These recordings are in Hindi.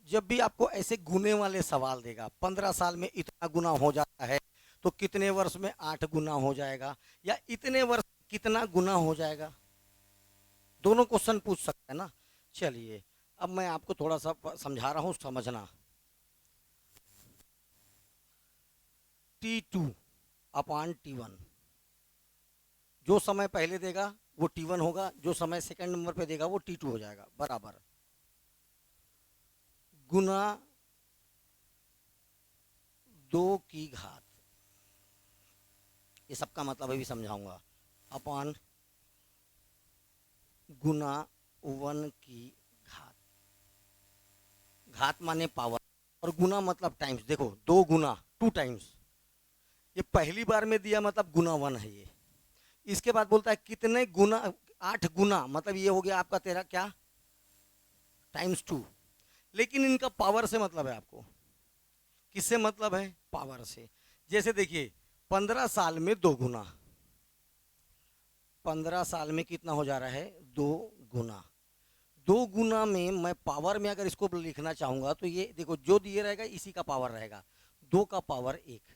जब भी आपको ऐसे गुने वाले सवाल देगा, 15 साल में इतना गुना हो जाता है तो कितने वर्ष में 8 गुना हो जाएगा, या इतने वर्ष कितना गुना हो जाएगा, दोनों क्वेश्चन पूछ सकता है ना। चलिए, अब मैं आपको थोड़ा सा समझा रहा हूँ, समझना। T2/T1, जो समय पहले देगा वो T1 होगा, जो समय सेकंड नंबर पे देगा वो T2 हो जाएगा, बराबर गुना 2 की घात, ये सबका मतलब अभी समझाऊंगा, अपॉन गुना 1 की घात। घात माने पावर, और गुना मतलब टाइम्स। देखो, 2 गुना, 2 टाइम्स, ये पहली बार में दिया मतलब गुना 1 है ये। इसके बाद बोलता है कितने गुना, 8 गुना, मतलब ये हो गया आपका तेरा क्या, टाइम्स 2। लेकिन इनका पावर से मतलब है आपको, किससे मतलब है, पावर से। जैसे देखिए, 15 साल में 2 गुना, 15 साल में कितना हो जा रहा है, 2 गुना। 2 गुना में मैं पावर में अगर इसको लिखना चाहूंगा तो ये देखो, जो दिए रहेगा इसी का पावर रहेगा, 2 का पावर 1।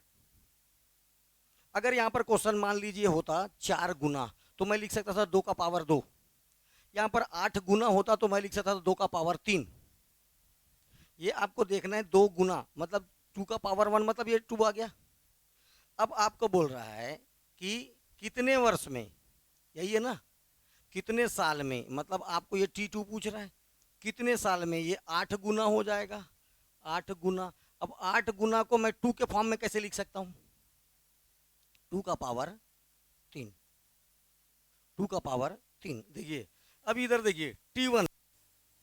अगर यहाँ पर क्वेश्चन मान लीजिए होता 4 गुना, तो मैं लिख सकता था 2 का पावर 2। यहाँ पर 8 गुना होता तो मैं लिख सकता था 2 का पावर 3। ये आपको देखना है, 2 गुना मतलब 2 का पावर 1, मतलब ये 2 आ गया। अब आपको बोल रहा है कि कितने वर्ष में, यही है ना, कितने साल में, मतलब आपको ये T2 पूछ रहा है, कितने साल में ये 8 गुना हो जाएगा, 8 गुना। अब 8 गुना को मैं 2 के फॉर्म में कैसे लिख सकता हूँ, 2 का पावर 3, 2 का पावर 3। देखिए, अब इधर देखिए, T1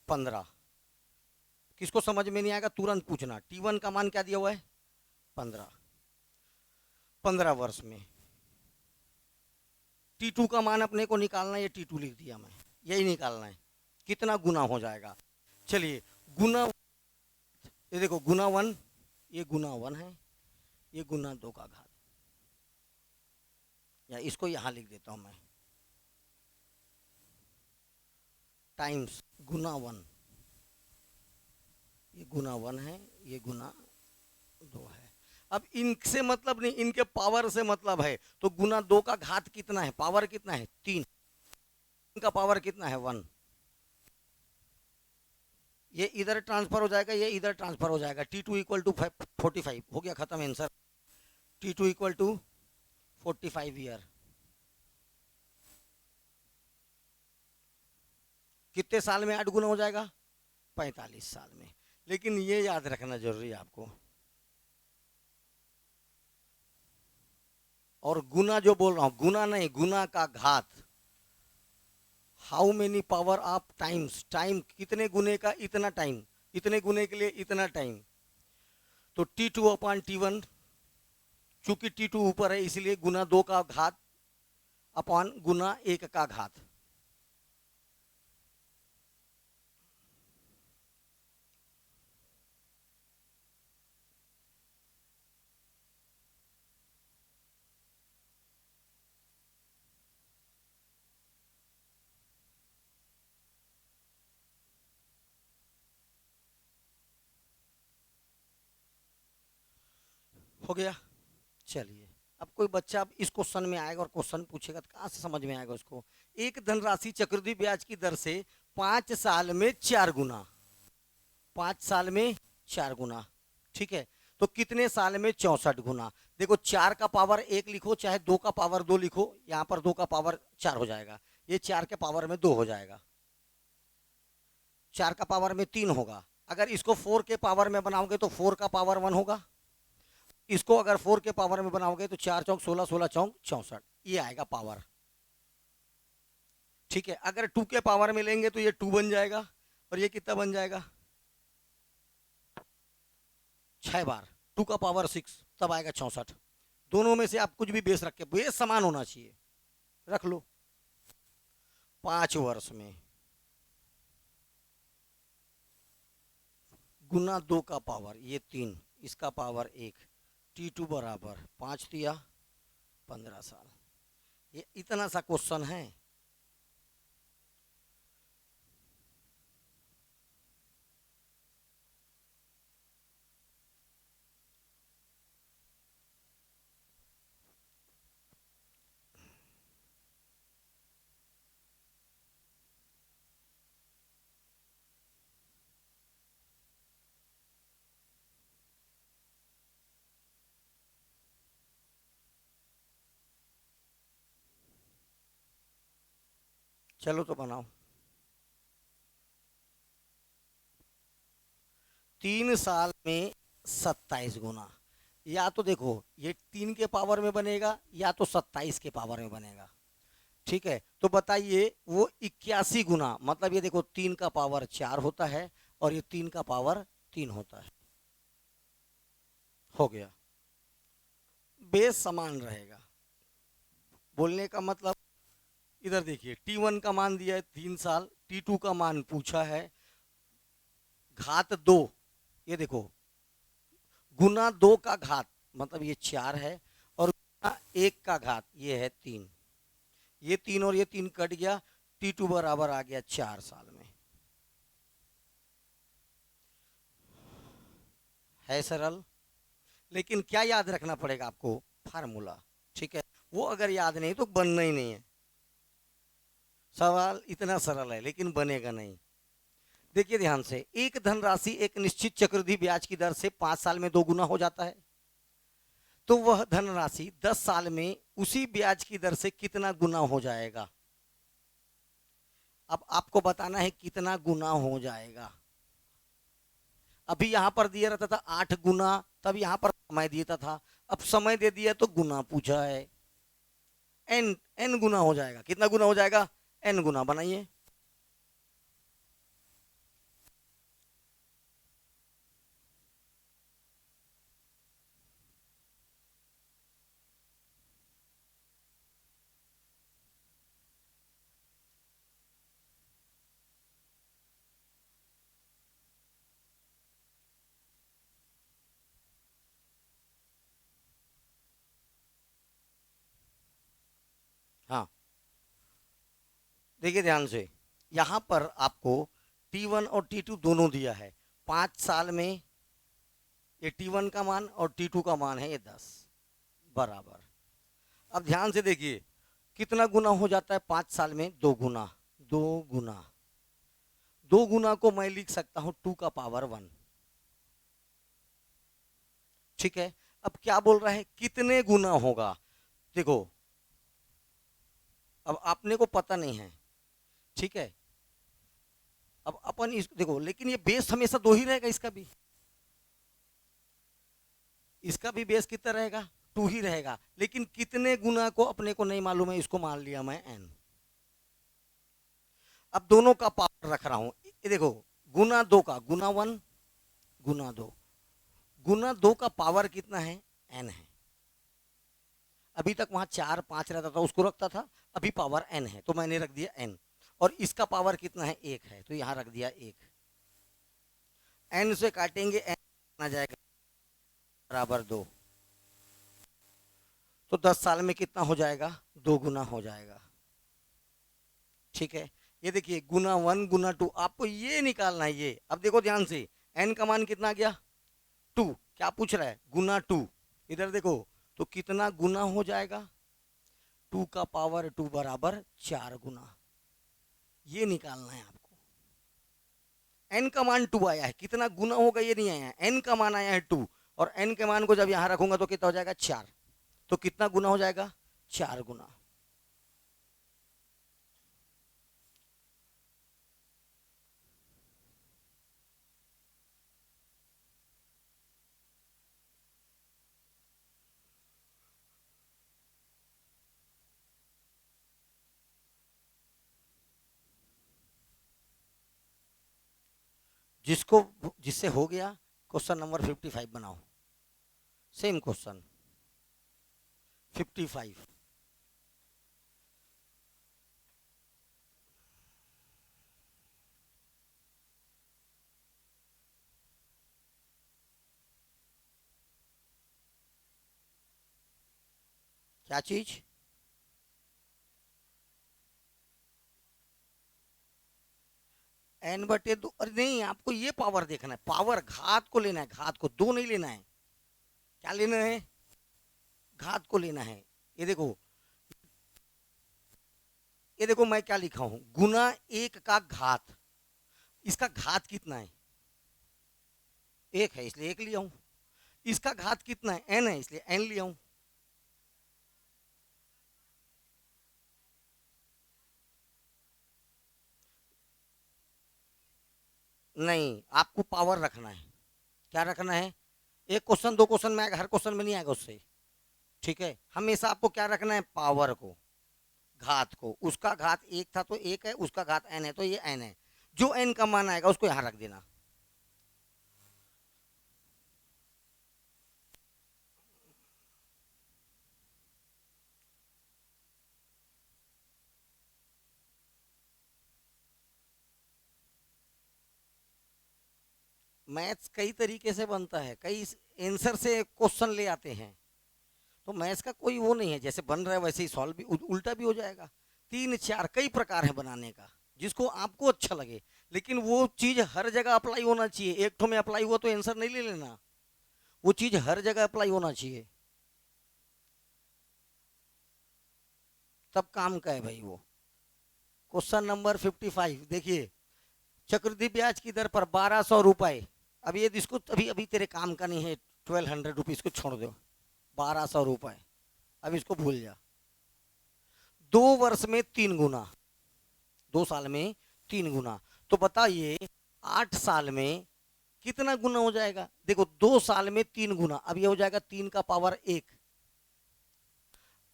15, किसको समझ में नहीं आएगा तुरंत पूछना, T1 का मान क्या दिया हुआ है, 15। 15 वर्ष में T2 का मान अपने को निकालना है, ये T2 लिख दिया मैं, यही निकालना है कितना गुना हो जाएगा। चलिए, गुना, ये देखो गुना 1, ये गुना 1 है, ये गुना 2 का घात, या इसको यहां लिख देता हूं मैं, टाइम्स गुना 1, ये गुना 1 है, ये गुना 2 है। अब इनसे मतलब नहीं, इनके पावर से मतलब है, तो गुना 2 का घात कितना है, पावर कितना है, 3, इनका पावर कितना है, 1। ये इधर ट्रांसफर हो जाएगा, ये इधर ट्रांसफर हो जाएगा, T2 = 45, हो गया खत्म आंसर। T2 = 45 year. कितने साल में 8 गुना हो जाएगा, 45 साल में। लेकिन ये याद रखना जरूरी है आपको, और गुना जो बोल रहा हूं, गुना नहीं, गुना का घात, how many power of times, time कितने गुने का इतना टाइम, इतने गुने के लिए इतना टाइम। तो T2/T1, चूंकि T2 ऊपर है इसलिए गुना 2 का घात अपॉन गुना 1 का घात। हो गया। चलिए, अब कोई बच्चा अब इस क्वेश्चन में आएगा और क्वेश्चन पूछेगा तो कहाँ से समझ में आएगा उसको। एक धनराशि चक्रवृद्धि ब्याज की दर से 5 साल में 4 गुना, 5 साल में 4 गुना, ठीक है, तो कितने साल में 64 गुना। देखो, 4 का पावर 1 लिखो चाहे 2 का पावर 2 लिखो, यहाँ पर 2 का पावर 4 हो जाएगा, ये 4 के पावर में 2 हो जाएगा, 4 का पावर में 3 होगा। अगर इसको 4 के पावर में बनाओगे तो 4 का पावर 1 होगा, इसको अगर 4 के पावर में बनाओगे तो 4 चौक 16, 16 चौक 64, ये आएगा पावर, ठीक है। अगर 2 के पावर में लेंगे तो ये 2 बन जाएगा, और ये कितना बन जाएगा, 6 बार, 2 का पावर 6, तब आएगा 64। दोनों में से आप कुछ भी बेस रख के, बेस समान होना चाहिए, रख लो। 5 वर्ष में गुना 2 का पावर, ये 3, इसका पावर 1, T2 बराबर 5 × 15 साल। ये इतना सा क्वेश्चन है। चलो तो बनाओ। 3 साल में 27 गुना। या तो देखो ये 3 के पावर में बनेगा या तो 27 के पावर में बनेगा। ठीक है, तो बताइए वो 81 गुना, मतलब ये देखो 3 का पावर 4 होता है और ये 3 का पावर 3 होता है। हो गया, बेस समान रहेगा। बोलने का मतलब, इधर देखिए T1 का मान दिया है 3 साल, T2 का मान पूछा है घात 2, ये देखो गुना 2 का घात, मतलब ये 4 है, और गुना 1 का घात ये है 3। ये 3 और ये 3 कट गया, T2 बराबर आ गया 4 साल में। है सरल, लेकिन क्या याद रखना पड़ेगा आपको? फार्मूला। ठीक है, वो अगर याद नहीं तो बनना ही नहीं है। सवाल इतना सरल है लेकिन बनेगा नहीं। देखिए ध्यान से, एक धनराशि एक निश्चित चक्रवृद्धि ब्याज की दर से 5 साल में 2 गुना हो जाता है, तो वह धनराशि 10 साल में उसी ब्याज की दर से कितना गुना हो जाएगा? अब आपको बताना है कितना गुना हो जाएगा। अभी यहां पर दिया रहता था 8 गुना, तब यहां पर समय देता था, अब समय दे दिया तो गुना पूछा है। एन एन गुना हो जाएगा। कितना गुना हो जाएगा? एन गुना। बनाइए। हाँ, देखिए ध्यान से, यहां पर आपको T1 और T2 दोनों दिया है। 5 साल में ये T1 का मान और T2 का मान है ये 10 बराबर। अब ध्यान से देखिए कितना गुना हो जाता है 5 साल में? 2 गुना। 2 गुना, 2 गुना को मैं लिख सकता हूं 2 का पावर 1। ठीक है, अब क्या बोल रहा है कितने गुना होगा? देखो अब आपने को पता नहीं है, ठीक है, अब अपन इस देखो, लेकिन ये बेस हमेशा 2 ही रहेगा। इसका भी बेस कितना रहेगा? 2 ही रहेगा, लेकिन कितने गुना को अपने को नहीं मालूम है, इसको मान लिया मैं n। अब दोनों का पावर रख रहा हूं, ये देखो गुना 2 का, गुना 1 गुना 2, गुना 2 का पावर कितना है? n है। अभी तक वहां 4 5 रहता था उसको रखता था, अभी पावर n है तो मैंने रख दिया n। और इसका पावर कितना है? 1 है तो यहां रख दिया 1। n से काटेंगे n आ जाएगा बराबर 2, तो 10 साल में कितना हो जाएगा? 2 गुना हो जाएगा। ठीक है, ये देखिए गुना 1 गुना 2, आपको ये निकालना है ये। अब देखो ध्यान से, n का मान कितना आ गया? 2। क्या पूछ रहा है? गुना 2। इधर देखो तो कितना गुना हो जाएगा? 2 का पावर 2 बराबर 4 गुना। ये निकालना है आपको। n का मान 2 आया है, कितना गुना होगा ये नहीं आया है, n का मान आया है 2, और n के मान को जब यहां रखूंगा तो कितना हो जाएगा? 4। तो कितना गुना हो जाएगा? 4 गुना। जिसको जिससे हो गया, क्वेश्चन नंबर 55 बनाओ। Same question 55। क्या चीज? n/2। अरे नहीं, आपको ये पावर देखना है, पावर घात को लेना है, घात को, दो नहीं लेना है। क्या लेना है? घात को लेना है। ये देखो, ये देखो मैं क्या लिखा हूं, गुना 1 का घात। इसका घात कितना है? 1 है इसलिए 1 लिया हूं। इसका घात कितना है? n है इसलिए n लिया हूं। नहीं, आपको पावर रखना है। क्या रखना है? एक क्वेश्चन दो क्वेश्चन में आएगा, हर क्वेश्चन में नहीं आएगा उससे। ठीक है, हमेशा आपको क्या रखना है? पावर को, घात को। उसका घात एक था तो एक है, उसका घात एन है तो ये एन है। जो एन का मान आएगा उसको यहां रख देना। मैथ्स कई तरीके से बनता है, कई आंसर से क्वेश्चन ले आते हैं। तो मैथ्स का कोई वो नहीं है, जैसे बन रहा है वैसे ही सॉल्व भी उल्टा भी हो जाएगा। तीन चार कई प्रकार है बनाने का, जिसको आपको अच्छा लगे। लेकिन वो चीज हर जगह अप्लाई होना चाहिए। एक ठो में अप्लाई हुआ तो आंसर नहीं ले लेना, वो चीज हर जगह अप्लाई होना चाहिए, तब काम का है भाई वो। क्वेश्चन नंबर 55 देखिए, चक्रवृद्धि ब्याज की दर पर 1200 रुपए। अब ये इसको अभी अभी तेरे काम का नहीं है, 1200 रुपीज को छोड़ दो, 1200 रुपए। अब इसको भूल जा। 2 वर्ष में 3 गुना, 2 साल में 3 गुना। तो बताइए 8 साल में कितना गुना हो जाएगा? देखो 2 साल में 3 गुना, अब ये हो जाएगा 3 का पावर 1।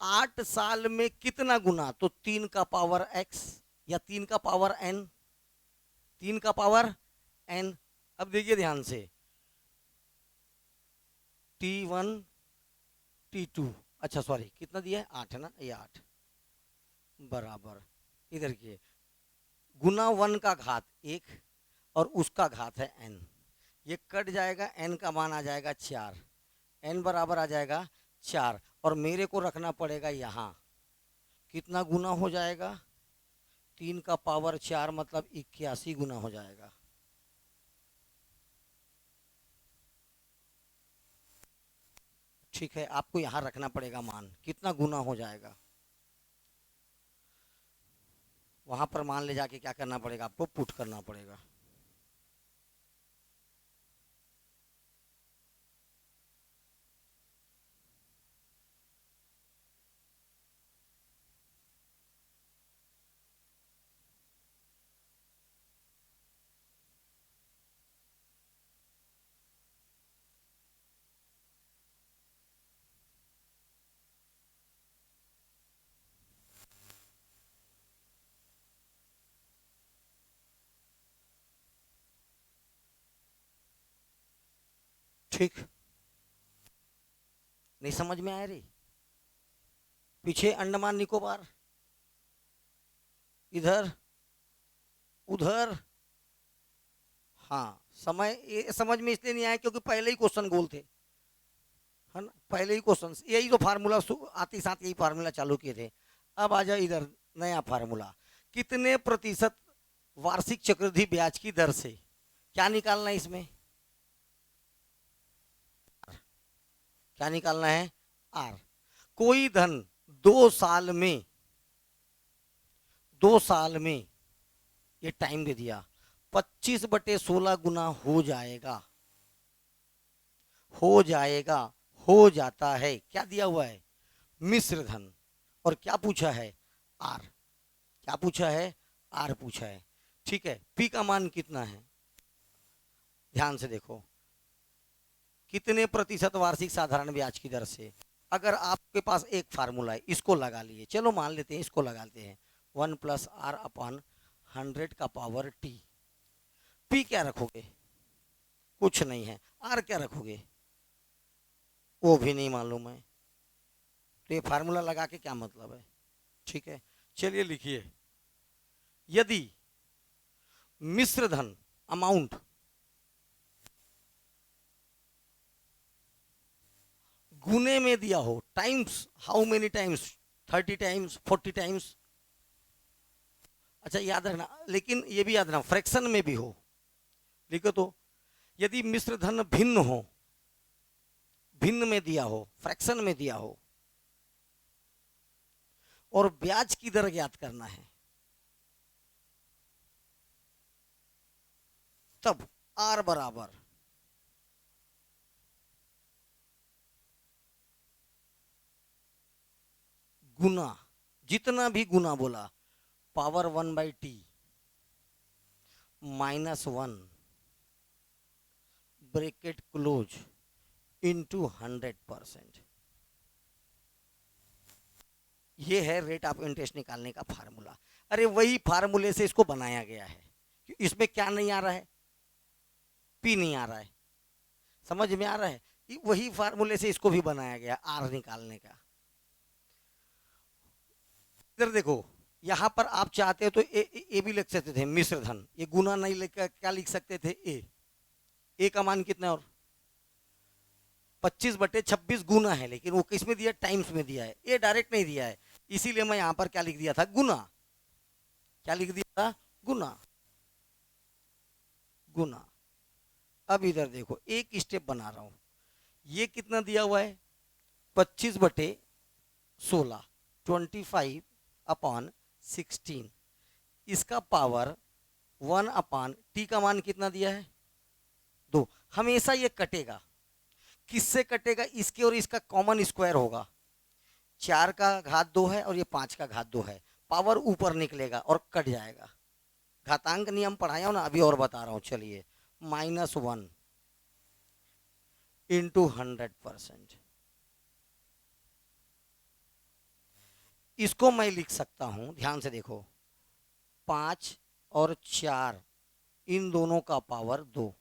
8 साल में कितना गुना? तो 3 का पावर x या 3 का पावर n, 3 का पावर n। अब देखिए ध्यान से, T1 T2, अच्छा सॉरी कितना दिया है? 8 है ना, ये 8 बराबर इधर की गुना 1 का घात 1 और उसका घात है n। ये कट जाएगा, n का मान आ जाएगा 4, n बराबर आ जाएगा 4। और मेरे को रखना पड़ेगा यहाँ, कितना गुना हो जाएगा? 3 का पावर 4 मतलब 81 गुना हो जाएगा। ठीक है, आपको यहाँ रखना पड़ेगा मान, कितना गुना हो जाएगा। वहां पर मान ले जाके क्या करना पड़ेगा? आपको पुट करना पड़ेगा। ठीक, नहीं समझ में आया रे? पीछे अंडमान निकोबार, इधर उधर। हाँ, समय ये समझ में इसलिए नहीं आया क्योंकि पहले ही क्वेश्चन गोल थे, है ना? पहले ही क्वेश्चन यही तो फार्मूला आते साथ यही फार्मूला चालू किए थे। अब आ जाओ इधर, नया फार्मूला। कितने प्रतिशत वार्षिक चक्रवृद्धि ब्याज की दर से, क्या निकालना है इसमें? क्या निकालना है? आर। कोई धन 2 साल में, 2 साल में ये टाइम दे दिया, 25/16 गुना हो जाएगा, हो जाएगा, हो जाता है। क्या दिया हुआ है? मिश्र धन। और क्या पूछा है? आर। क्या पूछा है? आर पूछा है। ठीक है, पी का मान कितना है? ध्यान से देखो, कितने प्रतिशत वार्षिक साधारण ब्याज की दर से। अगर आपके पास एक फार्मूला है, इसको लगा लिए, चलो मान लेते हैं इसको लगा लेते हैं, 1 + r/100 का पावर t। पी क्या रखोगे? कुछ नहीं है। आर क्या रखोगे? वो भी नहीं मालूम है। तो ये फार्मूला लगा के क्या मतलब है? ठीक है, चलिए लिखिए। यदि मिश्र धन अमाउंट गुने में दिया हो, times, how many times? 30 times, 40 times. अच्छा याद रखना, लेकिन ये भी याद रखना फ्रैक्शन में भी हो। लिखो तो, यदि मिश्र धन भिन्न हो, भिन्न में दिया हो, फ्रैक्शन में दिया हो, और ब्याज की दर ज्ञात करना है, तब आर बराबर गुना, जितना भी गुना बोला, power 1/t -1 bracket close into 100%। ये है रेट ऑफ इंटरेस्ट निकालने का फार्मूला। अरे वही फार्मूले से इसको बनाया गया है। इसमें क्या नहीं आ रहा है, पी नहीं आ रहा है, समझ में आ रहा है। वही फार्मूले से इसको भी बनाया गया आर निकालने का। इधर देखो, यहां पर आप चाहते हो तो ए भी लिख सकते थे, मिश्र धन। ये गुना नहीं लिखकर क्या लिख सकते थे, ए का मान कितना है, और 25/26 गुना है, लेकिन वो किस में दिया, टाइम्स में दिया है, ये डायरेक्ट नहीं दिया है। इसीलिए मैं यहां पर क्या लिख दिया था, गुना। क्या लिख दिया था, गुना। गुना। अब इधर देखो, एक स्टेप बना रहा हूं। ये कितना दिया हुआ है, 25/16, 25/16। इसका पावर 1/t का मान कितना दिया है, 2। हमेशा ये कटेगा, किससे कटेगा, इसके और इसका कॉमन स्क्वायर होगा। 4 का घात 2 है और ये 5 का घात 2 है, पावर ऊपर निकलेगा और कट जाएगा। घातांक नियम पढ़ाया हो ना, अभी और बता रहा हूं, चलिए। -1 इंटू 100%। इसको मैं लिख सकता हूं, ध्यान से देखो, 5 और 4 इन दोनों का पावर 2।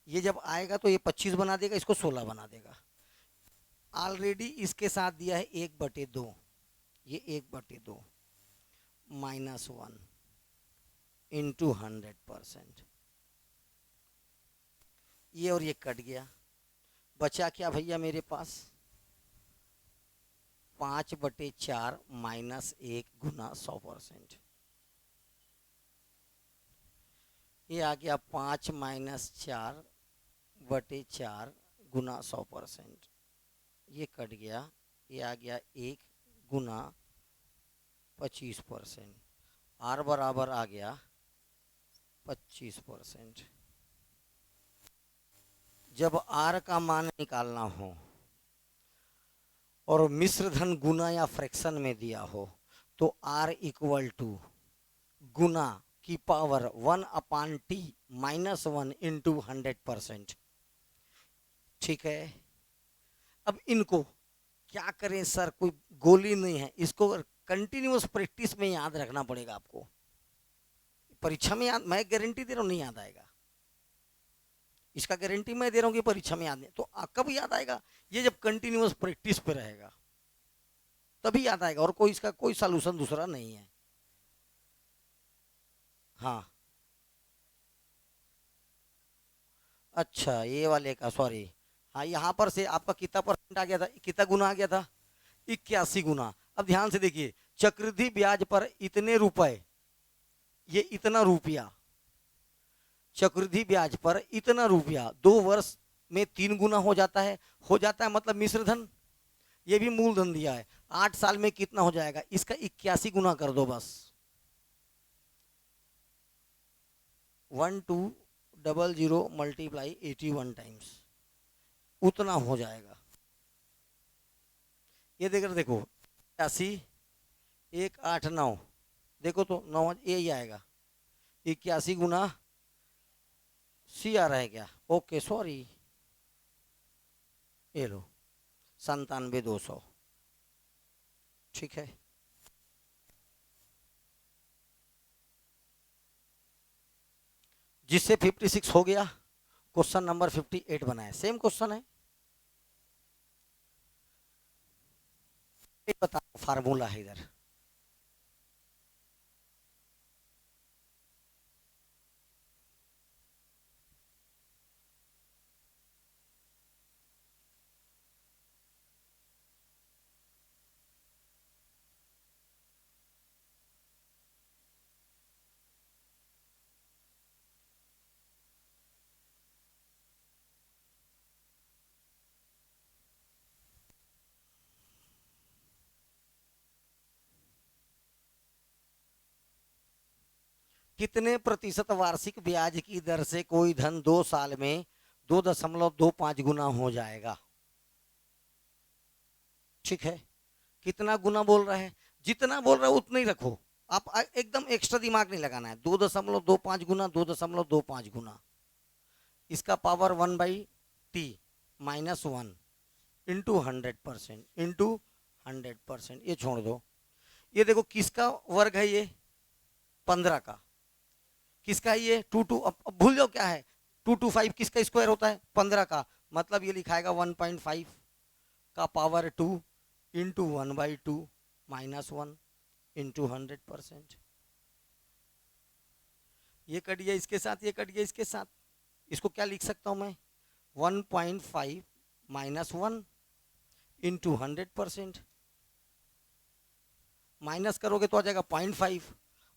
ये जब आएगा तो ये 25 बना देगा, इसको 16 बना देगा। ऑलरेडी इसके साथ दिया है 1/2, ये 1/2 -1 इंटू 100%। ये और ये कट गया, बचा क्या भैया मेरे पास, 5/4 -1 गुना 100%। ये आ गया 5 - 4/4 गुना 100%। ये कट गया, ये आ गया 1 गुना 25%। आर बराबर आ गया 25%। जब आर का मान निकालना हो और मिश्र धन गुना या फ्रैक्शन में दिया हो, तो आर इक्वल टू गुना की पावर 1/t -1 इंटू 100%। ठीक है। अब इनको क्या करें सर, कोई गोली नहीं है, इसको कंटिन्यूअस प्रैक्टिस में याद रखना पड़ेगा आपको। परीक्षा में याद, मैं गारंटी दे रहा हूं नहीं याद आएगा, इसका गारंटी मैं दे रहा हूं कि परीक्षा में याद नहीं। तो कब याद आएगा, ये जब कंटिन्यूअस प्रैक्टिस पे रहेगा तभी याद आएगा, और कोई इसका कोई सॉल्यूशन दूसरा नहीं है। हाँ, अच्छा, ये वाले का, सॉरी। हाँ, यहाँ पर से आपका कितना परसेंट आ गया था, कितना गुना आ गया था, 81 गुना। अब ध्यान से देखिए, चक्रवृद्धि ब्याज पर इतने रुपए, ये इतना रुपया, चक्रवृद्धि ब्याज पर इतना रुपया 2 वर्ष में 3 गुना हो जाता है। हो जाता है मतलब मिश्र धन, ये भी मूलधन दिया है। 8 साल में कितना हो जाएगा, इसका 81 गुना कर दो बस, 1200 मल्टीप्लाई 81 टाइम्स, उतना हो जाएगा। ये देखकर देखो, 81 189, देखो तो 9 यही आएगा, 81 गुना सी आ रहा है क्या, ओके सॉरी, ये लो 97,200। ठीक है, जिससे 56 हो गया। क्वेश्चन नंबर 58 बनाए, सेम क्वेश्चन है, बता फार्मूला है इधर। कितने प्रतिशत वार्षिक ब्याज की दर से कोई धन 2 साल में 2.25 गुना हो जाएगा। ठीक है, कितना गुना बोल रहा है, जितना बोल रहा है उतना ही रखो, आप एकदम एक्स्ट्रा दिमाग नहीं लगाना है। 2.25 गुना, 2.25 गुना, इसका पावर 1/t -1 इंटू 100%, ये छोड़ दो। ये देखो किसका वर्ग है, ये 15 का। किसका है ये 2 अब भूल जाओ क्या है, 2 5 किसका स्क्वायर होता है 15 का। मतलब ये लिखाएगा 1.5 का पावर 2 इंटू 1/2 -1 इंटू 100%। ये कट गया इसके साथ, ये कट गया इसके साथ। इसको क्या लिख सकता हूं मैं, 1.5 -1 इंटू 100%। माइनस करोगे तो आ जाएगा 0.5,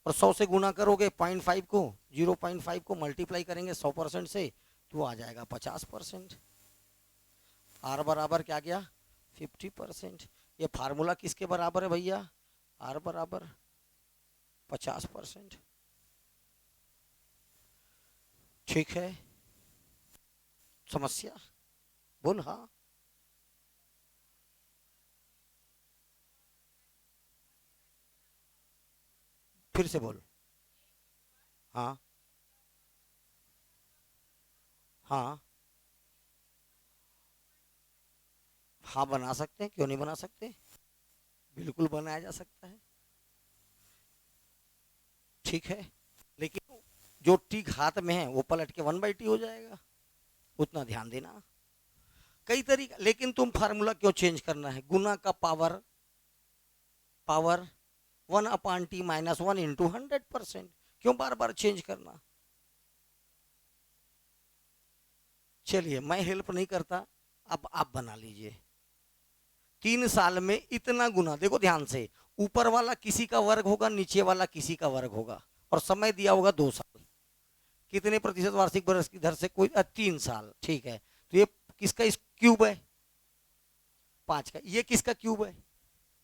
और 100 से गुना करोगे 0.5 को, 0.5 को मल्टीप्लाई करेंगे 100% से तो आ जाएगा 50%। आर बराबर क्या गया 50%। ये फार्मूला किसके बराबर है भैया, आर बराबर 50%। ठीक है, समस्या बोल। हाँ फिर से बोल। हाँ हाँ हाँ बना सकते हैं, क्यों नहीं बना सकते, बिल्कुल बनाया जा सकता है। ठीक है, लेकिन जो टी हाथ में है वो पलट के 1/t हो जाएगा, उतना ध्यान देना। कई तरीका, लेकिन तुम फार्मूला क्यों चेंज करना है, गुना का पावर पावर 1/t -1 इंटू 100%, क्यों बार बार चेंज करना। चलिए मैं हेल्प नहीं करता, अब आप बना लीजिए। 3 साल में इतना गुना, देखो ध्यान से, ऊपर वाला किसी का वर्ग होगा, नीचे वाला किसी का वर्ग होगा, और समय दिया होगा 2 साल। कितने प्रतिशत वार्षिक वर्ष की दर से कोई 3 साल, ठीक है। तो ये किसका इस क्यूब है 5 का, ये किसका क्यूब है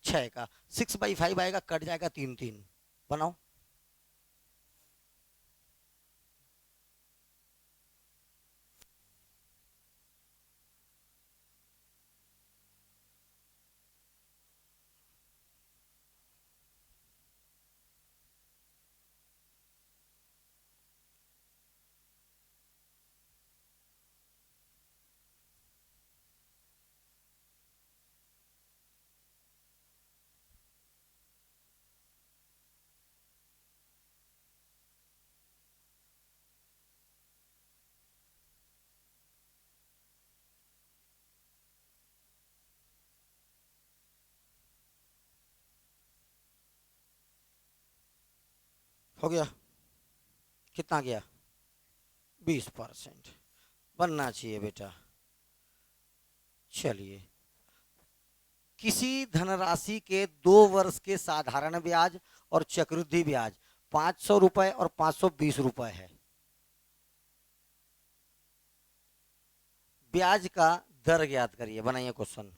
6 का। 6/5 आएगा, कट जाएगा 3 3। बनाओ। हो गया, कितना गया 20%, बनना चाहिए बेटा। चलिए, किसी धनराशि के 2 वर्ष के साधारण ब्याज और चक्रवृद्धि ब्याज 500 रुपए और 520 रुपए है। ब्याज का दर ज्ञात करिए, बनाइए क्वेश्चन।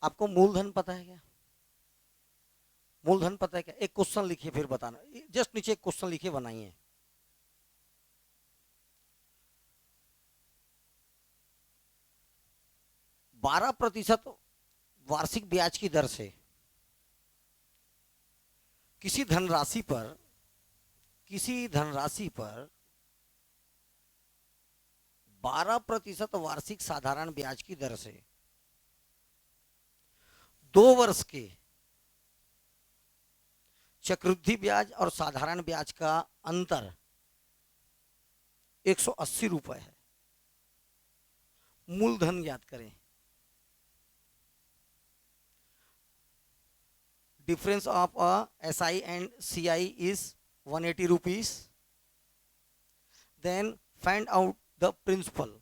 आपको मूलधन पता है क्या, मूलधन पता है क्या, एक क्वेश्चन लिखिए फिर बताना, जस्ट नीचे एक क्वेश्चन लिखिए बनाइए। 12% वार्षिक ब्याज की दर से किसी धनराशि पर, किसी धनराशि पर 12% वार्षिक साधारण ब्याज की दर से वर्ष के चक्रवृद्धि ब्याज और साधारण ब्याज का अंतर 180 रुपए है। मूलधन याद करें, difference of a SI and CI is 180 rupees. Then find out the principal.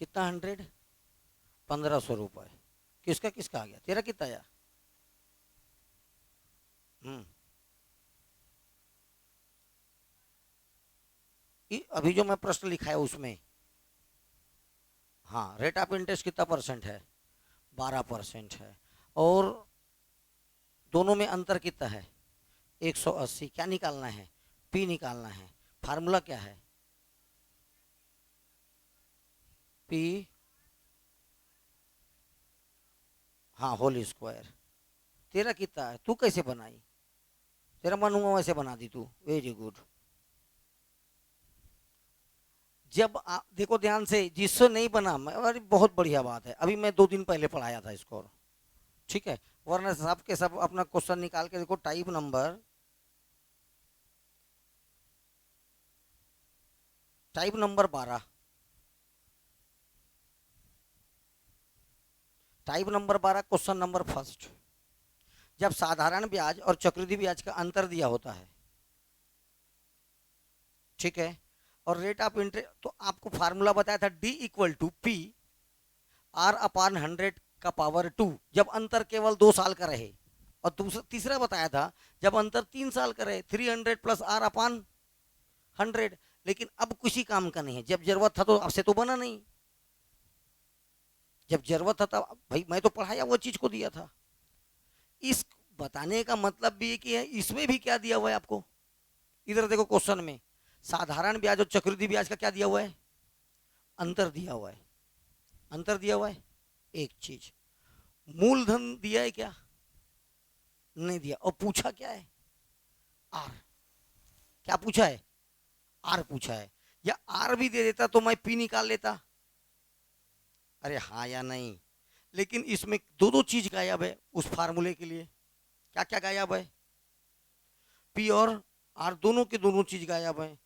कितना 100? 1500 रुपए। किसका किसका आ गया? तेरा कितना आया? अभी जो मैं प्रश्न लिखा है उसमें, हाँ, रेट ऑफ इंटरेस्ट कितना परसेंट है? 12% है। और दोनों में अंतर कितना है? 180। क्या निकालना है? पी निकालना है। फार्मूला क्या है? पी, हाँ, होल स्क्वायर। तेरा कितना है? तू कैसे बनाई? तेरा मन हुआ वैसे बना दी तू, वेरी गुड। जब आप देखो ध्यान से, जिससे नहीं बना, अरे बहुत बढ़िया बात है, अभी मैं 2 दिन पहले पढ़ाया था इसको, ठीक है। वरना सब के सब अपना क्वेश्चन निकाल के देखो। Type number 12, type number 12, question number first. जब साधारण ब्याज और चक्रवृद्धि ब्याज का अंतर दिया होता है, ठीक है, और रेट ऑफ इंटरेस्ट, तो आपको फार्मूला बताया था D equal to P R upon 100 का पावर 2, जब अंतर केवल 2 साल का रहे। और दूसरा तीसरा बताया था जब अंतर 3 साल का रहे, 300 प्लस आर अपान 100। लेकिन अब किसी काम का नहीं है, जब जरूरत था तो आपसे तो बना नहीं, जब जरूरत था तब भाई मैं तो पढ़ाया वो चीज को दिया था। इस बताने का मतलब भी कि है, इसमें भी क्या दिया हुआ है आपको, इधर देखो क्वेश्चन में साधारण ब्याज और चक्रवृद्धि ब्याज का क्या दिया हुआ है? अंतर दिया हुआ है। अंतर दिया हुआ है एक चीज। मूलधन दिया है क्या? नहीं दिया। और पूछा क्या है? आर। क्या पूछा है? आर पूछा है। या आर भी दे देता तो मैं पी निकाल लेता। अरे हाँ या नहीं? लेकिन इसमें दो दो चीज गायब है उस फार्मूले के लिए। क्या क्या गायब है? पी और आर दोनों के दोनों चीज गायब है।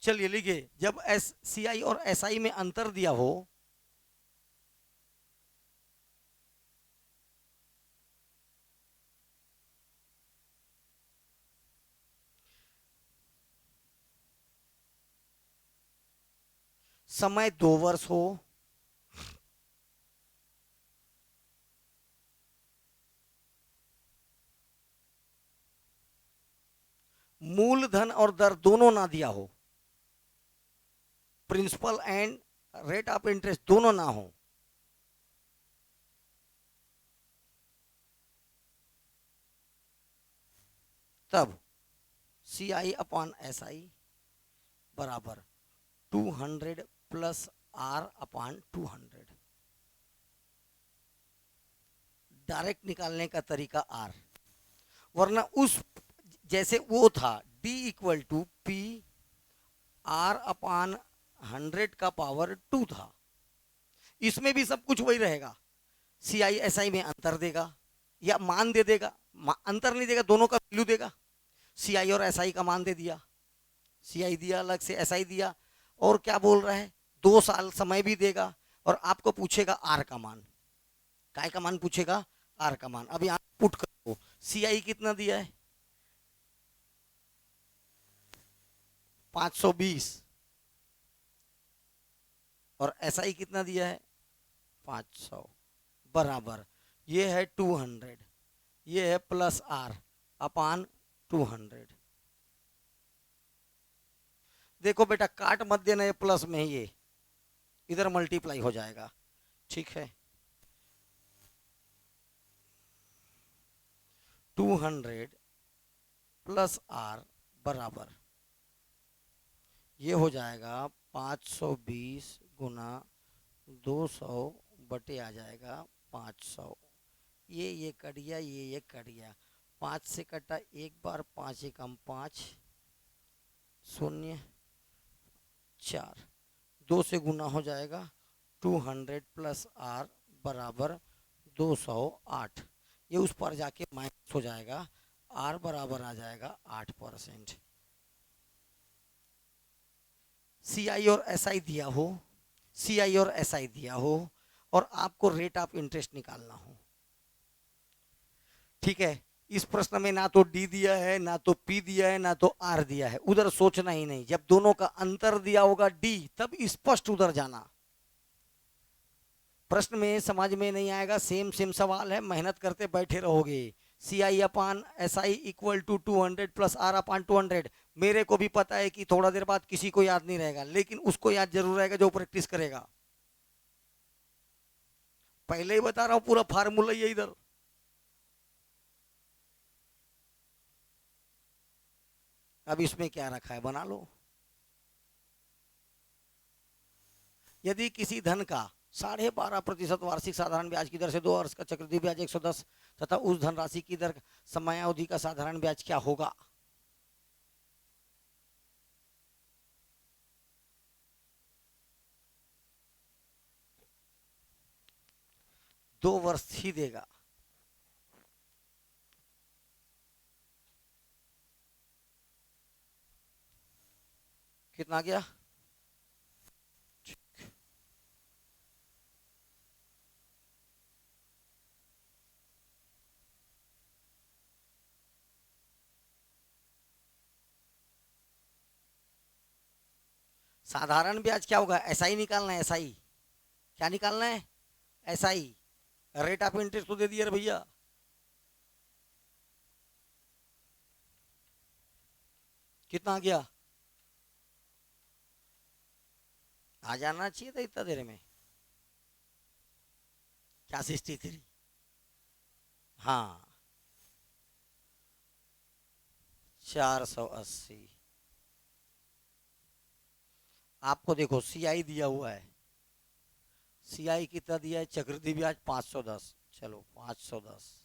चलिए लिखिए, जब SCI और SI में अंतर दिया हो, समय 2 वर्ष हो, मूलधन और दर दोनों ना दिया हो, principal and rate of interest दोनों ना हो, तब CI अपॉन SI बराबर 200 प्लस आर अपॉन 200। डायरेक्ट निकालने का तरीका आर, वरना उस जैसे वो था D equal to P R upon 100 का पावर 2 था, इसमें भी सब कुछ वही रहेगा। CI SI में अंतर देगा या मान दे देगा, अंतर नहीं देगा, दोनों का वैल्यू देगा। CI और SI का मान दे दिया, CI दिया अलग से, SI दिया। और क्या बोल रहा है? 2 साल समय भी देगा। और आपको पूछेगा आर का मान, काय का मान पूछेगा? आर का मान। अभी आप पुट करो, CI कितना दिया है? 520। और SI कितना दिया है? 500 बराबर, ये है 200, ये है प्लस आर अपान 200। देखो बेटा, काट मत देना, ये प्लस में ही ये इधर मल्टीप्लाई हो जाएगा, ठीक है। 200 प्लस आर बराबर, ये हो जाएगा 520 गुना 200 बटे आ जाएगा 500। ये कट गया, ये कट गया। 5 से कटा एक बार, 5 एकम 5, 0 4, 2 से गुना हो जाएगा 200 प्लस आर बराबर 208। ये उस पर जाके माइनस हो जाएगा, आर बराबर आ जाएगा 8%। सी आई और एस आई दिया हो, सी आई और एस आई दिया हो और आपको रेट ऑफ इंटरेस्ट निकालना हो, ठीक है। इस प्रश्न में ना तो डी दिया है, ना तो पी दिया है, ना तो आर दिया है। उधर सोचना ही नहीं, जब दोनों का अंतर दिया होगा डी, तब स्पष्ट उधर जाना। प्रश्न में समझ में नहीं आएगा, सेम सेम सवाल है, मेहनत करते बैठे रहोगे। C I upon S I equal to 200 plus R upon 200। मेरे को भी पता है कि थोड़ा देर बाद किसी को याद नहीं रहेगा, लेकिन उसको याद जरूर रहेगा जो प्रैक्टिस करेगा। पहले ही बता रहा हूं, पूरा फार्मूला ही है इधर। अब इसमें क्या रखा है बना लो। यदि किसी धन का 12.5% वार्षिक साधारण ब्याज की दर से 2 वर्ष का चक्रवृद्धि ब्याज 110 तथा उस धनराशि की दर समयावधि का साधारण ब्याज क्या होगा? दो वर्ष ही देगा। कितना गया? साधारण ब्याज क्या होगा? एसआई निकालना है। एसआई क्या निकालना है? एसआई। रेट ऑफ इंटरेस्ट तो दे दिया भैया। कितना गया? आ जाना चाहिए था इतना देर में। क्या 63? हाँ 480। आपको देखो सीआई दिया हुआ है, सीआई कितना दिया है? चक्रवृद्धि ब्याज 510। चलो 510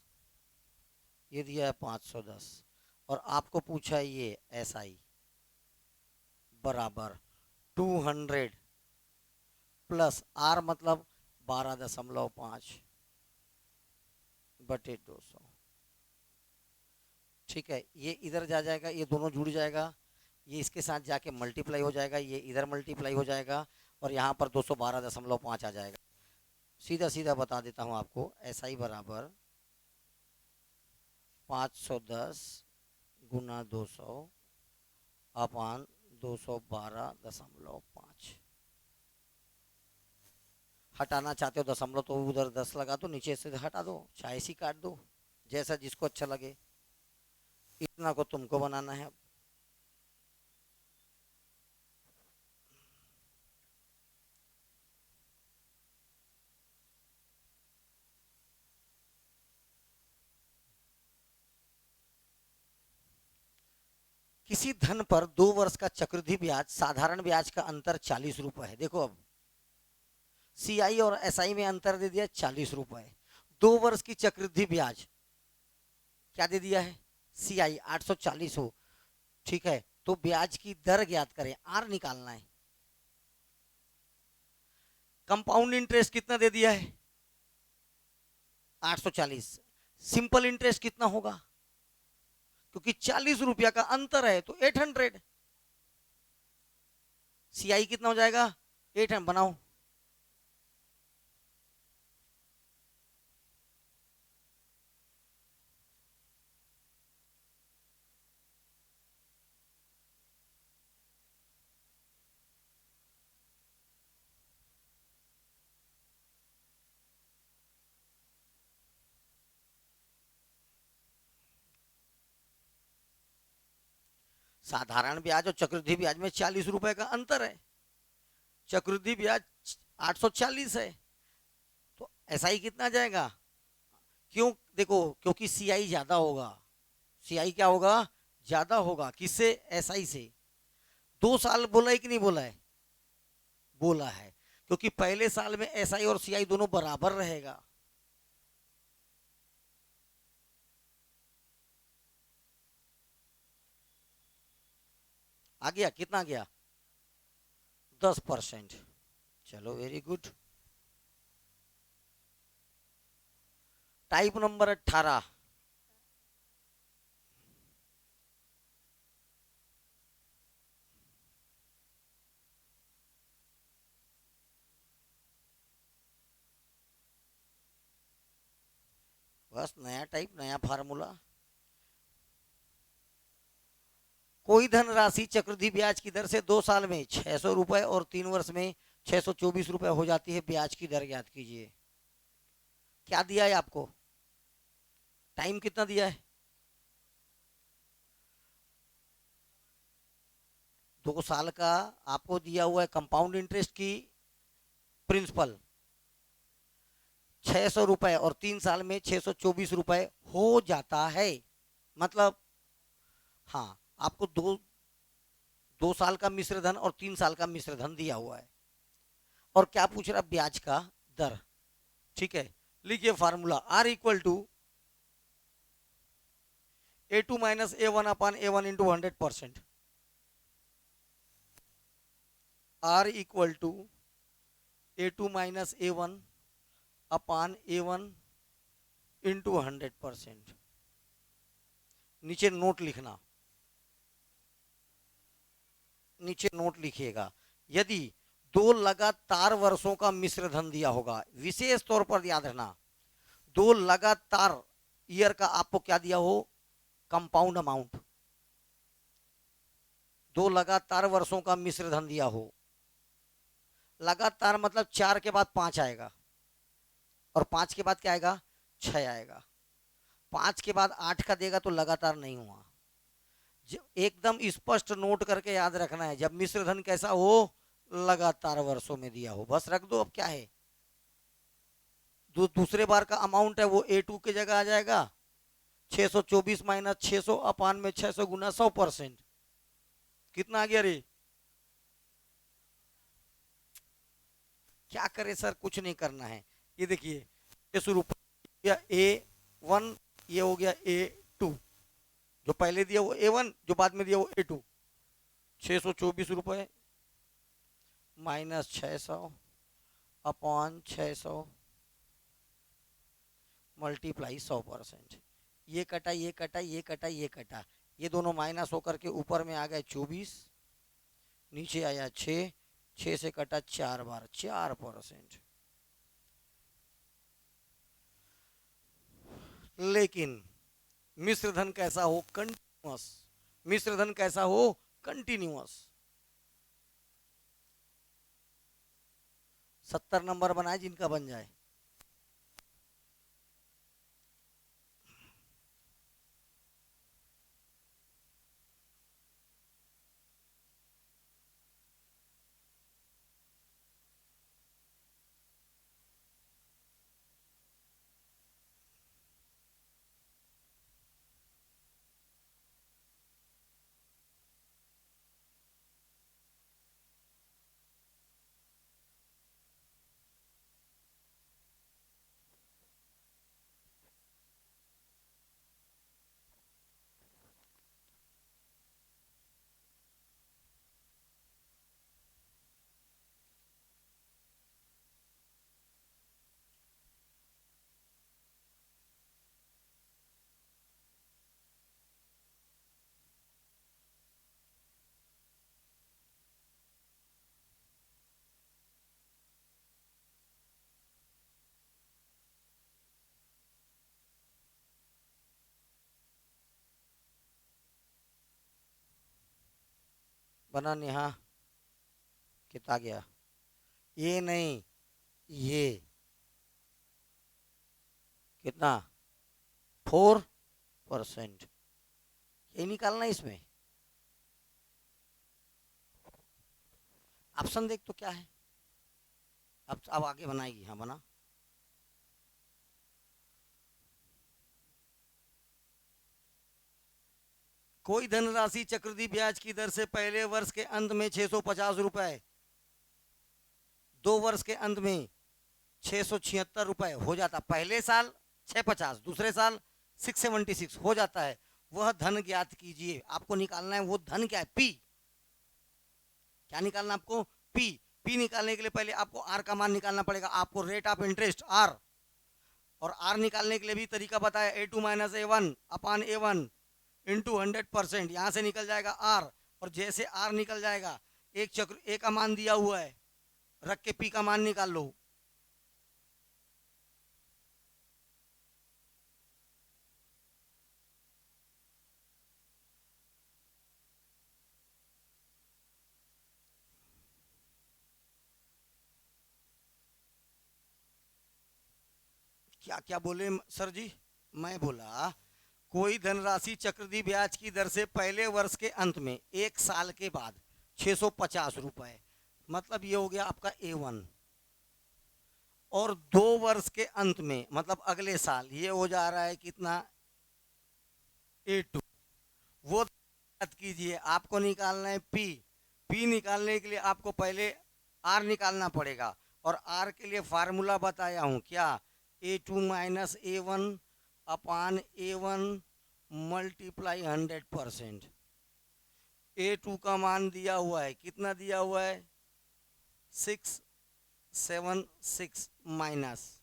ये दिया है 510, और आपको पूछा है ये एसआई बराबर 200 प्लस आर मतलब 12.5 बटे 200। ठीक है, ये इधर जा जाएगा, ये दोनों जुड़ जाएगा, ये इसके साथ जाके मल्टीप्लाई हो जाएगा, ये इधर मल्टीप्लाई हो जाएगा और यहाँ पर 212.5 आ जाएगा। सीधा सीधा बता देता हूँ आपको, एसआई बराबर 510 गुना 200 अपान 212.5। हटाना चाहते हो दशमलव तो उधर 10 लगा दो, नीचे से हटा दो, चाहे इसी काट दो, जैसा जिसको अच्छा लगे। इतना को तुमको बनाना है। किसी धन पर 2 वर्ष का चक्रवृद्धि ब्याज साधारण ब्याज का अंतर 40 रुपए है। देखो अब सीआई और एसआई में अंतर दे दिया 40 रुपए। 2 वर्ष की चक्रवृद्धि ब्याज क्या दे दिया है? सीआई 840 हो, ठीक है, तो ब्याज की दर ज्ञात करें, आर निकालना है। कंपाउंड इंटरेस्ट कितना दे दिया है? 840। सिंपल इंटरेस्ट कितना होगा? क्योंकि 40 रुपया का अंतर है तो 800। सीआई कितना हो जाएगा? 800 बनाओ। साधारण ब्याज और चक्रवृद्धि ब्याज में 40 रुपए का अंतर है। चक्रवृद्धि ब्याज 840 है, तो एसआई कितना जाएगा? क्यों? देखो, क्योंकि सीआई ज्यादा होगा। सीआई क्या होगा? ज्यादा होगा। किससे? एसआई से। 2 साल बोला है कि नहीं बोला है? बोला है, क्योंकि पहले साल में एसआई और सीआई दोनों बराबर रहेगा। आ गया, कितना गया? 10%। चलो वेरी गुड। टाइप नंबर 18, बस नया टाइप, नया फार्मूला। कोई धनराशि चक्रवृद्धि ब्याज की दर से 2 साल में 600 रुपए और 3 वर्ष में 624 रुपए हो जाती है, ब्याज की दर ज्ञात कीजिए। क्या दिया है आपको? टाइम कितना दिया है? 2 साल का आपको दिया हुआ है कंपाउंड इंटरेस्ट की प्रिंसिपल 600 रुपए और 3 साल में 624 रुपए हो जाता है। मतलब हाँ, आपको 2 साल का मिश्र धन और 3 साल का मिश्र धन दिया हुआ है। और क्या पूछ रहा? ब्याज का दर। ठीक है, लिखिए formula R = A2 - A1/A1 × 100%। R = A2 - A1/A1 × 100%। नीचे नोट लिखना, नीचे नोट लिखिएगा। यदि 2 लगातार वर्षों का मिश्र धन दिया होगा, विशेष तौर पर याद रखना, 2 लगातार ईयर का आपको क्या दिया हो? Compound amount. 2 लगातार वर्षों का मिश्र धन दिया हो, लगातार मतलब 4 के बाद 5 आएगा, और 5 के बाद क्या आएगा? 6 आएगा। 5 के बाद 8 का देगा तो लगातार नहीं हुआ। एकदम स्पष्ट नोट करके याद रखना है, जब मिश्र धन कैसा हो? लगातार वर्षों में दिया हो, बस रख दो। अब क्या है? दूसरे बार का अमाउंट है वो A2 की जगह आ जाएगा 624 - 600/600 गुना 100%। कितना आ गया रे? क्या करे सर, कुछ नहीं करना है। ये देखिए, ये शुरू गया A1, ये हो गया A2। जो पहले दिया वो A1, जो बाद में दिया वो A2। 624 रुपए - 600/600 मल्टीप्लाई 100%। ये कटा, ये कटा, ये कटा, ये कटा, ये दोनों माइनस होकर के ऊपर में आ गए 24, नीचे आया 6, 6 से कटा 4 बार, 4%। लेकिन मिश्र धन कैसा हो? कंटिन्यूअस। मिश्र धन कैसा हो? कंटिन्यूअस। 70 नंबर बनाए, जिनका बन जाए। बना नेहा? कितना गया? ये नहीं, ये कितना? 4%। ये निकालना इसमें। ऑप्शन देख तो क्या है। अब आगे बनाएगी। हाँ बना। कोई धनराशि चक्रवृद्धि ब्याज की दर से पहले वर्ष के अंत में 650 रुपए 2 वर्ष के अंत में 676 रुपए हो जाता, पहले साल 650, दूसरे साल 676 हो जाता है। वह धन ज्ञात कीजिए। आपको निकालना है वो धन क्या है, पी। क्या निकालना आपको, पी। पी निकालने के लिए पहले आपको आर का मान निकालना पड़ेगा। आपको रेट ऑफ इंटरेस्ट आर, और आर निकालने के लिए भी तरीका बताया, A2 माइनस A1 अपान A1 इंटू 100%। यहाँ से निकल जाएगा आर, और जैसे आर निकल जाएगा, एक चक्र ए का मान दिया हुआ है, रख के पी का मान निकाल लो। क्या क्या बोले सर जी? मैं बोला कोई धनराशि चक्रवृद्धि ब्याज की दर से पहले वर्ष के अंत में 1 साल के बाद 650 रुपए, मतलब ये हो गया आपका A1। और 2 वर्ष के अंत में मतलब अगले साल ये हो जा रहा है कितना, A2। वो याद कीजिए, आपको निकालना है पी। पी निकालने के लिए आपको पहले आर निकालना पड़ेगा, और आर के लिए फार्मूला बताया हूं क्या, A2 माइनस A1 अपान A1 मल्टीप्लाई 100%। A2 का मान दिया हुआ है, कितना दिया हुआ है, 676 माइनस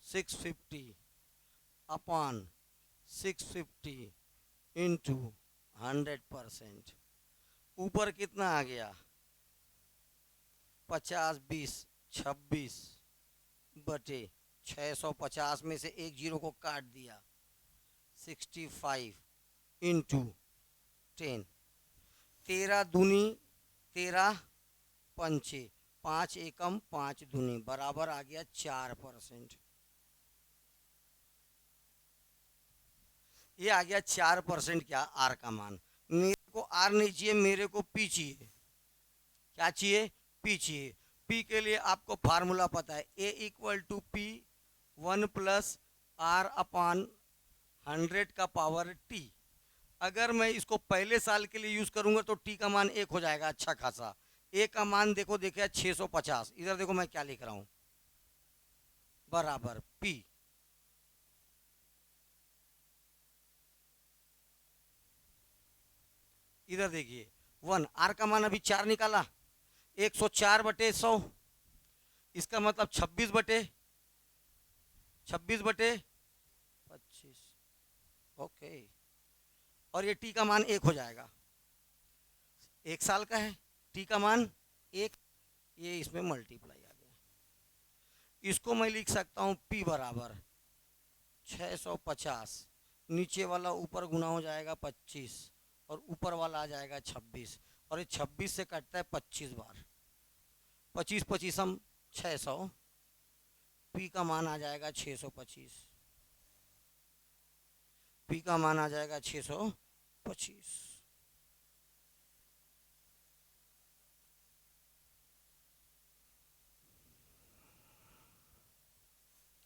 650 अपान 650 इंटू 100%। ऊपर कितना आ गया, 50 20 26 बटे 650 में से एक जीरो को काट दिया, 65 इंटू 10। 13 दूनी 13 पंचे, 5 एकम 5 दूनी बराबर आ गया 4%। ये आ गया 4% क्या, आर का मान। मेरे को आर नहीं चाहिए, मेरे को पी चाहिए। क्या चाहिए, पी चाहिए। पी के लिए आपको फार्मूला पता है, A equal to P 1 plus R upon 100 का पावर टी। अगर मैं इसको पहले साल के लिए यूज करूंगा तो टी का मान 1 हो जाएगा अच्छा खासा। ए का मान देखो, देखिए 650, इधर देखो मैं क्या लिख रहा हूं, बराबर पी। इधर देखिए 1, आर का मान अभी 4 निकाला, 104 बटे 100, इसका मतलब 26 बटे 25। ओके, और ये टी का मान 1 हो जाएगा, 1 साल का है, टी का मान 1, ये इसमें मल्टीप्लाई आ गया। इसको मैं लिख सकता हूं पी बराबर 650, नीचे वाला ऊपर गुना हो जाएगा 25, और ऊपर वाला आ जाएगा 26, और ये 26 से कटता है 25 बार, 25 25 हम 600, पी का मान आ जाएगा 625, पी का मान आ जाएगा 625।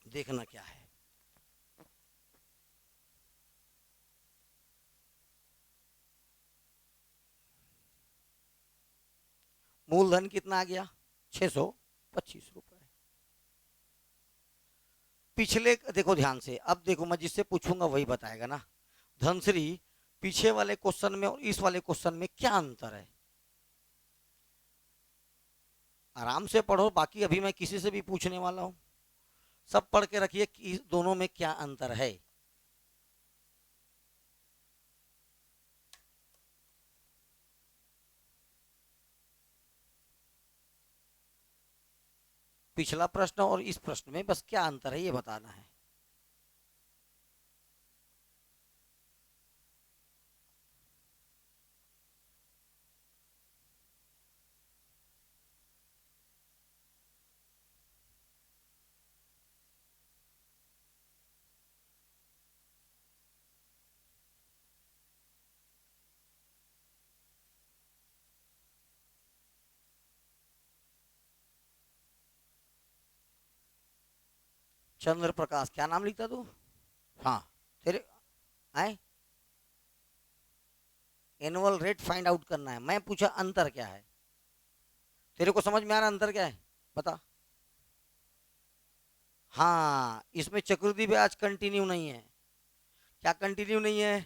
देखना क्या है, मूलधन कितना आ गया, 625 रुपए। पिछले देखो ध्यान से, अब देखो मैं जिससे पूछूंगा वही बताएगा ना। धनश्री, पीछे वाले क्वेश्चन में और इस वाले क्वेश्चन में क्या अंतर है, आराम से पढ़ो, बाकी अभी मैं किसी से भी पूछने वाला हूं, सब पढ़ के रखिए कि दोनों में क्या अंतर है। पिछला प्रश्न और इस प्रश्न में बस क्या अंतर है ये बताना है। चंद्र प्रकाश, क्या नाम लिखता तू, हाँ तेरे आए, एनुअल रेट फाइंड आउट करना है, मैं पूछा अंतर क्या है, तेरे को समझ में आ रहा अंतर क्या है, बता। हाँ, इसमें चक्रवृद्धि ब्याज कंटिन्यू नहीं है। क्या कंटिन्यू नहीं है?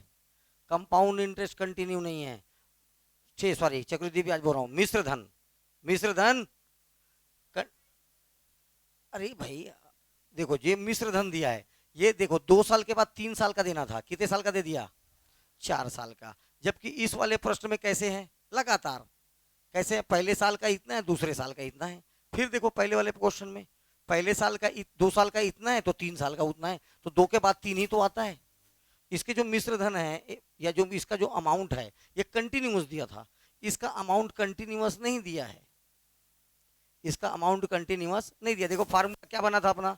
कंपाउंड इंटरेस्ट कंटिन्यू नहीं है। सॉरी, चक्रवृद्धि ब्याज बोल रहा हूँ, मिश्र धन। मिश्र धन कर... अरे भाई, देखो ये मिश्र धन दिया है, ये देखो 2 साल के बाद 3 साल का देना था, कितने साल का दे दिया? 4 साल का। जबकि इस वाले प्रश्न में कैसे है? लगातार। कैसे है? पहले साल का इतना है, दूसरे साल का इतना है। फिर देखो पहले वाले क्वेश्चन में, पहले साल का 2 साल का इतना है तो 3 साल का उतना है, तो 2 के बाद 3 ही तो आता है। इसके जो मिश्र धन है या जो इसका जो अमाउंट है, ये कंटिन्यूस दिया था, इसका अमाउंट कंटिन्यूस नहीं दिया है। इसका अमाउंट कंटिन्यूस नहीं दिया। देखो फार्मूला क्या बना था अपना,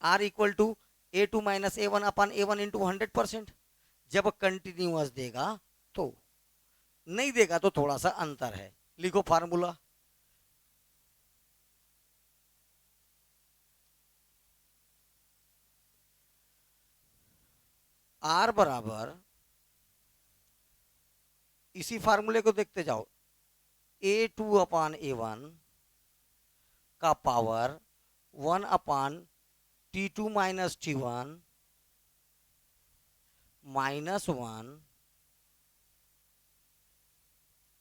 R equal to A2 minus A1 upon A1 into 100%। जब कंटिन्यूस देगा तो, नहीं देगा तो थोड़ा सा अंतर है। लिखो फार्मूला, आर बराबर, इसी फार्मूले को देखते जाओ, A2 अपान A1 का पावर 1 अपान T2 minus T1 minus 1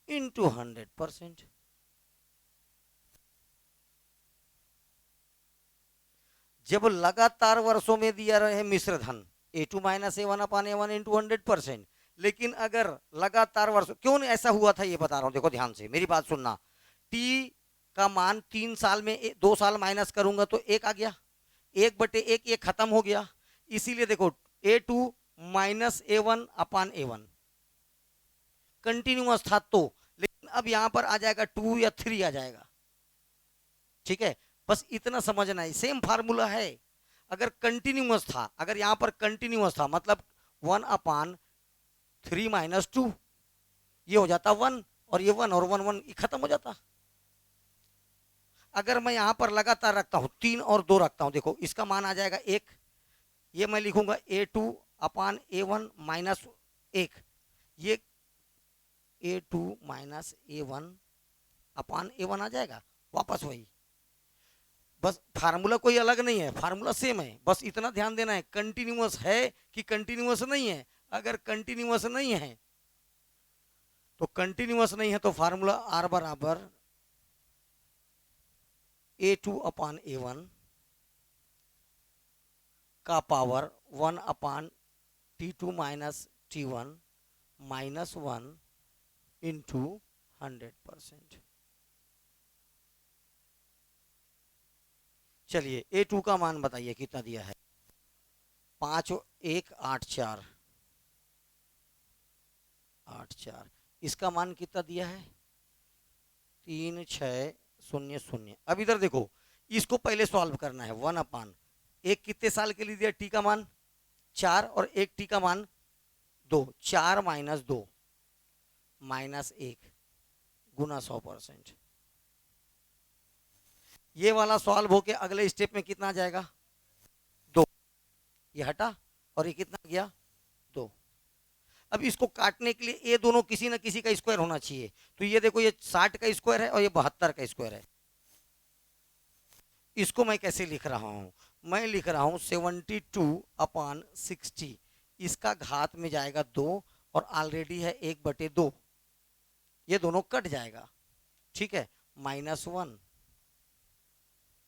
into 100%। जब लगातार वर्षों में दिया रहे मिश्र धन A2 माइनस A1 अपान A1 इंटू 100%, लेकिन अगर लगातार वर्षों, क्यों ऐसा हुआ था ये बता रहा हूं, देखो ध्यान से मेरी बात सुनना। T का मान 3 साल में 2 साल माइनस करूंगा तो 1 आ गया, 1/1 ये खत्म हो गया। इसीलिए देखो A2 माइनस A1 अपान A1 कंटिन्यूअस था तो, लेकिन अब यहां पर आ जाएगा 2 या 3 आ जाएगा। ठीक है, बस इतना समझना है, सेम फार्मूला है। अगर कंटिन्यूअस था, अगर यहां पर कंटिन्यूअस था मतलब 1/3 माइनस 2, ये हो जाता 1, और ये 1 और 1 1 खत्म हो जाता। अगर मैं यहां पर लगातार रखता हूं, 3 और 2 रखता हूं, देखो इसका मान आ जाएगा 1, ये मैं लिखूंगा A2 अपान A1 माइनस 1, ये A2 माइनस A1 अपान A1 आ जाएगा, वापस वही। बस फार्मूला कोई अलग नहीं है, फार्मूला सेम है, बस इतना ध्यान देना है कंटिन्यूअस है कि कंटिन्यूअस नहीं है। अगर कंटिन्यूअस नहीं है तो, कंटिन्यूअस नहीं है तो फार्मूला आर बराबर A2 अपान A1 का पावर 1 अपान T2 minus T1 minus 1 into 100%। चलिए A2 का मान बताइए कितना दिया है? 5 1 8 4 8 4। इसका मान कितना दिया है? 3 6 0 0। अब इधर देखो, इसको पहले सॉल्व करना है। 1 अपान एक कितने साल के लिए दिया टी का मान? 4, और एक टी का मान 2, 4 माइनस 2 माइनस 1 गुना 100%। ये वाला सॉल्व होके अगले स्टेप में कितना आ जाएगा? 2, ये हटा और ये कितना गया? 2। अब इसको काटने के लिए ये दोनों किसी ना किसी का स्क्वायर होना चाहिए, तो ये देखो ये 60 का स्क्वायर है और ये 72 का स्क्वायर है। इसको मैं कैसे लिख रहा हूं? मैं लिख रहा हूं 72 अपान 60, इसका घात में जाएगा 2 और ऑलरेडी है 1/2, ये दोनों कट जाएगा। ठीक है, -1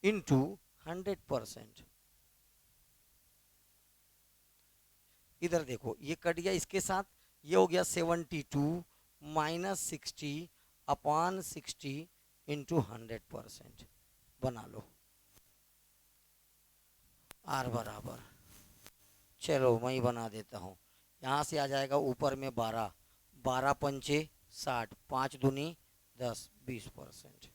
इंटू 100%। इधर देखो ये कट गया इसके साथ, ये हो गया 72 माइनस 60 अपान 60 इंटू 100%। बना लो आर बराबर, चलो मैं ही बना देता हूँ। यहाँ से आ जाएगा ऊपर में 12, 12 पंचे 60, 5 दूनी 10, 20%।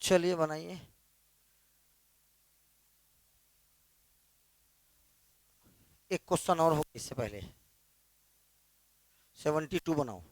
चलिए बनाइए। एक क्वेश्चन और हो इससे पहले, 72 बनाओ।